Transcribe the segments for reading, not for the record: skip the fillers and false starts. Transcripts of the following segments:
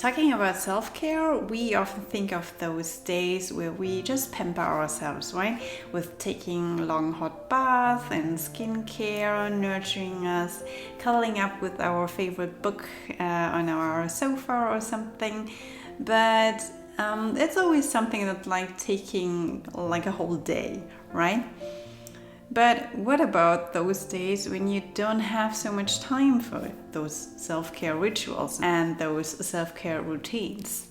Talking about self-care, we often think of those days where we just pamper ourselves, right? With taking long hot baths and skincare, nurturing us, cuddling up with our favorite book on our sofa or something. But it's always something that's like taking like a whole day, right? But what about those days when you don't have so much time for those self-care rituals and those self-care routines?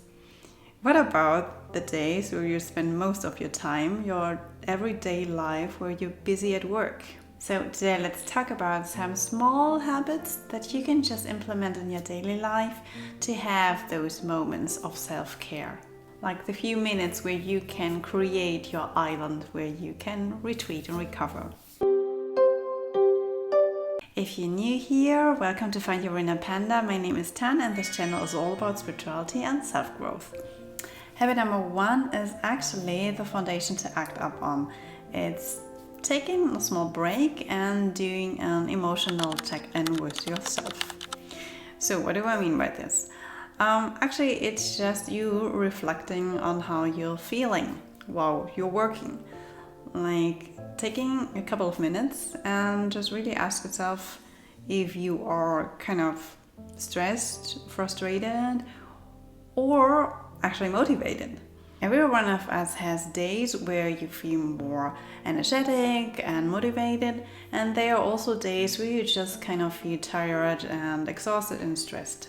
What about the days where you spend most of your time, your everyday life, where you're busy at work? So today let's talk about some small habits that you can just implement in your daily life to have those moments of self-care. Like the few minutes where you can create your island, where you can retreat and recover. If you're new here, welcome to Find Your Inner Panda. My name is Tan and this channel is all about spirituality and self-growth. Habit number 1 is actually the foundation to act upon. It's taking a small break and doing an emotional check-in with yourself. So what do I mean by this? Actually, it's just you reflecting on how you're feeling while you're working. Like taking a couple of minutes and just really ask yourself if you are kind of stressed, frustrated, or actually motivated. Every one of us has days where you feel more energetic and motivated, and there are also days where you just kind of feel tired and exhausted and stressed.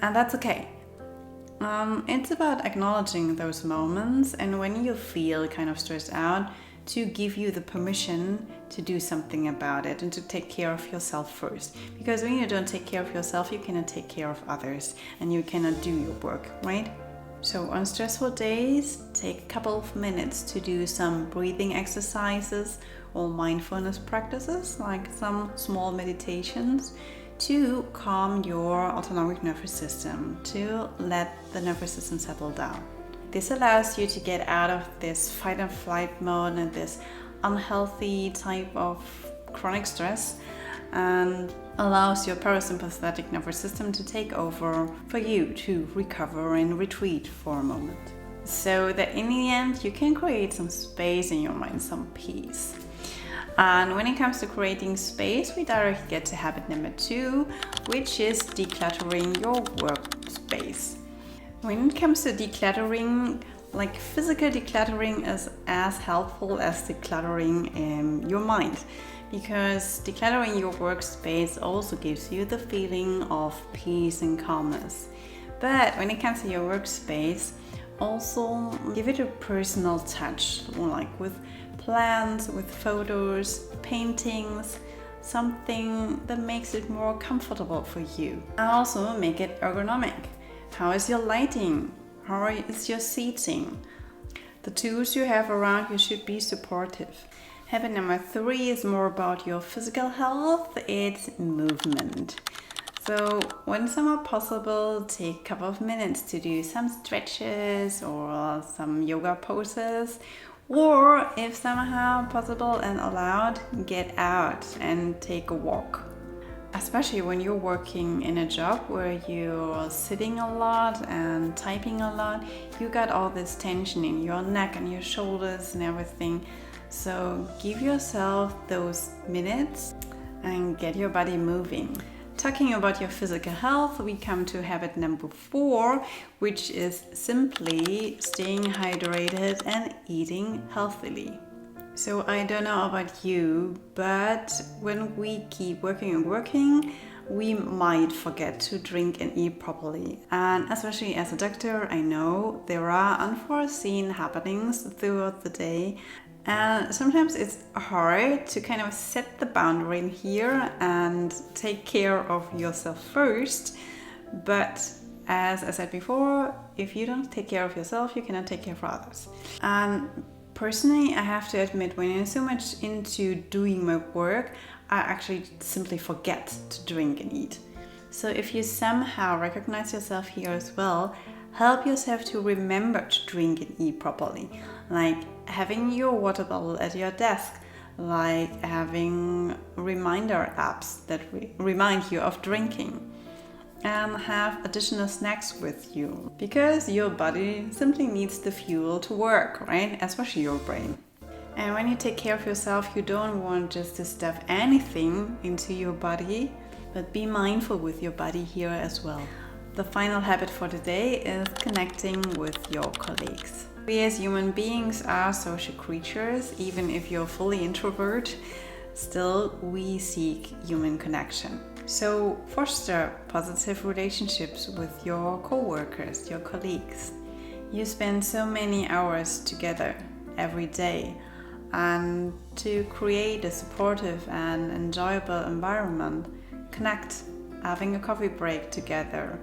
And that's okay. It's about acknowledging those moments, and when you feel kind of stressed out, to give you the permission to do something about it and to take care of yourself first. Because when you don't take care of yourself, you cannot take care of others and you cannot do your work, right? So on stressful days, take a couple of minutes to do some breathing exercises or mindfulness practices, like some small meditations, to calm your autonomic nervous system, to let the nervous system settle down. This allows you to get out of this fight and flight mode and this unhealthy type of chronic stress, and allows your parasympathetic nervous system to take over for you to recover and retreat for a moment. So that in the end you can create some space in your mind, some peace. And when it comes to creating space, we directly get to habit number 2, which is decluttering your workspace. When it comes to decluttering, like physical decluttering is as helpful as decluttering your mind, because decluttering your workspace also gives you the feeling of peace and calmness. But when it comes to your workspace, also give it a personal touch, like with plants, with photos, paintings, something that makes it more comfortable for you. And also make it ergonomic. How is your lighting? How is your seating? The tools you have around you should be supportive. Habit number 3 is more about your physical health. It's movement. So when somehow possible, take a couple of minutes to do some stretches or some yoga poses. Or if somehow possible and allowed, get out and take a walk. Especially when you're working in a job where you're sitting a lot and typing a lot, you got all this tension in your neck and your shoulders and everything. So give yourself those minutes and get your body moving. Talking about your physical health, we come to habit number 4, which is simply staying hydrated and eating healthily. So I don't know about you, but when we keep working and working, we might forget to drink and eat properly. And especially as a doctor, I know there are unforeseen happenings throughout the day. And sometimes it's hard to kind of set the boundary in here and take care of yourself first. But as I said before, if you don't take care of yourself, you cannot take care of others. And personally, I have to admit, when I'm so much into doing my work, I actually simply forget to drink and eat. So if you somehow recognize yourself here as well, help yourself to remember to drink and eat properly. Like having your water bottle at your desk, like having reminder apps that remind you of drinking. and have additional snacks with you, because your body simply needs the fuel to work, right? Especially your brain. And when you take care of yourself, you don't want just to stuff anything into your body, but be mindful with your body here as well. The final habit for today is connecting with your colleagues. We as human beings are social creatures. Even if you're fully introvert, still we seek human connection. So foster positive relationships with your co-workers, your colleagues. You spend so many hours together every day, and to create a supportive and enjoyable environment, connect, having a coffee break together,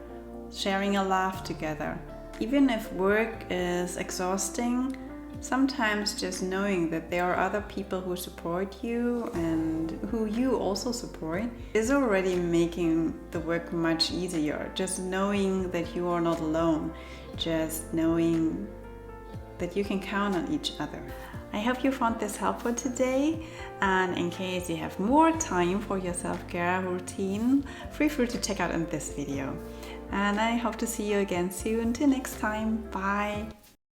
sharing a laugh together. Even if work is exhausting, sometimes just knowing that there are other people who support you and who you also support is already making the work much easier. Just knowing that you are not alone, just knowing that you can count on each other. I hope you found this helpful today, and in case you have more time for your self-care routine, feel free to check out in this video. And I hope to see you again soon. Till next time, bye!